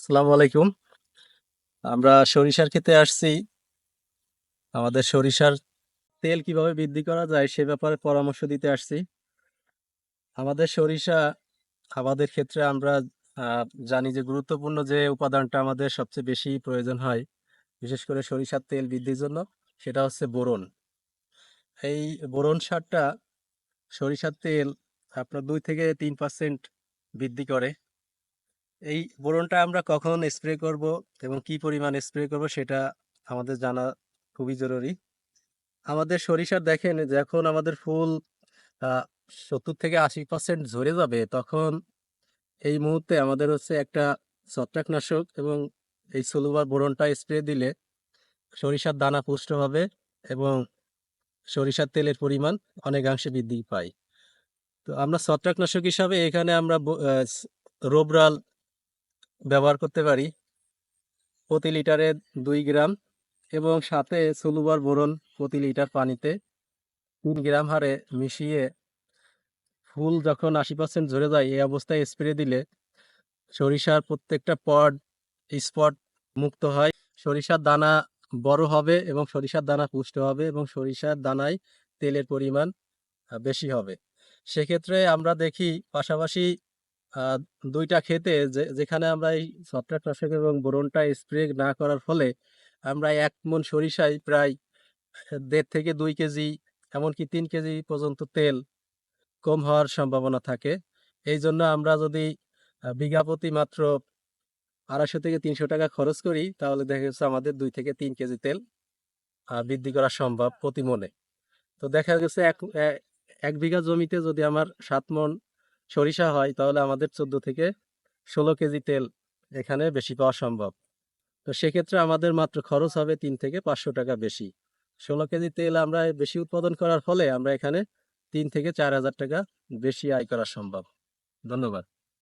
আসসালামু আলাইকুম। আমরা সরিষার ক্ষেতে আসছি। আমাদের সরিষার তেল কিভাবে বৃদ্ধি করা যায় সে ব্যাপারে পরামর্শ দিতে আসছি। আমাদের সরিষা আমাদের ক্ষেত্রে আমরা জানি যে গুরুত্বপূর্ণ যে উপাদানটা আমাদের সবচেয়ে বেশি প্রয়োজন হয়, বিশেষ করে সরিষার তেল বৃদ্ধির জন্য, সেটা হচ্ছে বোরন। এই বোরন সারটা সরিষার তেল আপনার 2 থেকে 3% বৃদ্ধি করে। এই বোরনটা আমরা কখন স্প্রে করব এবং কি পরিমাণ স্প্রে করব সেটা আমাদের জানা খুবই জরুরি। আমাদের সরিষার দেখেন যখন আমাদের ফুল 70 থেকে 80% ঝরে যাবে, তখন এই মুহূর্তে আমাদের হচ্ছে একটা ছত্রাকনাশক এবং এই সলুবার বোরনটা স্প্রে দিলে সরিষার দানা পুষ্ট হবে এবং সরিষার তেলের পরিমাণ অনেকাংশে বৃদ্ধি পায়। তো আমরা ছত্রাকনাশক হিসাবে এখানে আমরা রোবরাল ব্যবহার করতে পারি প্রতি লিটারে 2 গ্রাম, এবং সাথে সলুবার বোরন প্রতি লিটার পানিতে 3 গ্রাম হারে মিশিয়ে ফুল যখন 80% ঝরে যায় এই অবস্থায় স্প্রে দিলে সরিষার প্রত্যেকটা পড স্পট মুক্ত হয়। সরিষার দানা বড় হবে এবং সরিষার দানা পুষ্ট হবে এবং সরিষার দানায় তেলের পরিমাণ বেশি হবে। সেক্ষেত্রে আমরা দেখি পাশাপাশি আহ, 2টা ক্ষেতে যেখানে আমরা এই ছত্রাকনাশক এবং বোরনটা স্প্রে না করার ফলে আমরা 1 মণ সরিষায় প্রায় 1.5 থেকে 2 কেজি, এমনকি 3 কেজি পর্যন্ত তেল কম হওয়ার সম্ভাবনা থাকে। এই জন্য আমরা যদি বিঘা প্রতি মাত্র 250 থেকে 300 টাকা খরচ করি, তাহলে দেখা যাচ্ছে আমাদের 2 থেকে 3 কেজি তেল বৃদ্ধি করা সম্ভব প্রতি মনে। তো দেখা গেছে 1 বিঘা জমিতে যদি আমার 7 মণ সরিষা হয়, তাহলে আমাদের 14 থেকে 16 কেজি তেল এখানে বেশি পাওয়া সম্ভব। তো সেক্ষেত্রে আমাদের মাত্র খরচ হবে 3 থেকে 500 টাকা বেশি। 16 কেজি তেল আমরা বেশি উৎপাদন করার ফলে আমরা এখানে 3 থেকে 4 হাজার টাকা বেশি আয় করা সম্ভব। ধন্যবাদ।